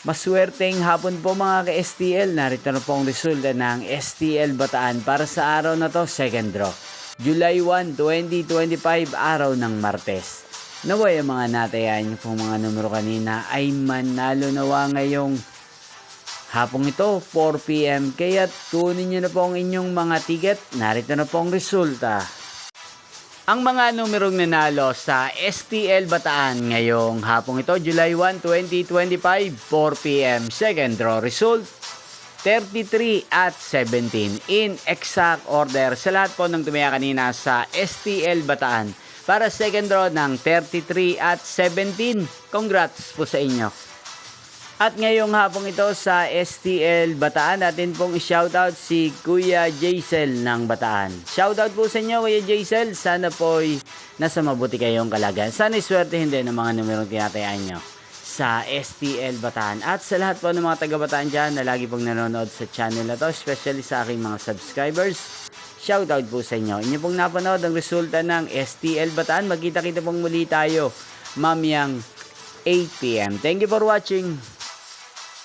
Maswerteng hapon po mga ka-STL. Narito na po ang resulta ng STL Bataan para sa araw na to, second draw. July 1, 2025, araw ng Martes. Naway ang mga natayan niyo pong mga numero kanina ay manalo nawa ngayong hapong ito, 4 PM. Kaya tunin niyo na po ang inyong mga ticket. Narito na po ang resulta. Ang mga numerong nanalo sa STL Bataan ngayong hapong ito, July 1, 2025, 4 PM. Second draw result, 33 at 17. In exact order sa lahat po ng tumaya kanina sa STL Bataan. Para second draw ng 33 at 17. Congrats po sa inyo. At ngayong hapong ito sa STL Bataan, natin pong i-shoutout si Kuya Jaisel ng Bataan. Shoutout po sa inyo, Kuya Jaisel. Sana po'y nasa mabuti kayong kalagayan. Sana iswertehin din ng mga numerong tinatayaan nyo sa STL Bataan. At sa lahat po ng mga taga-Bataan dyan na lagi pong nanonood sa channel na to, especially sa aking mga subscribers, shoutout po sa inyo. Inyo pong napanood ang resulta ng STL Bataan. Magkita-kita pong muli tayo mamayang 8 PM. Thank you for watching.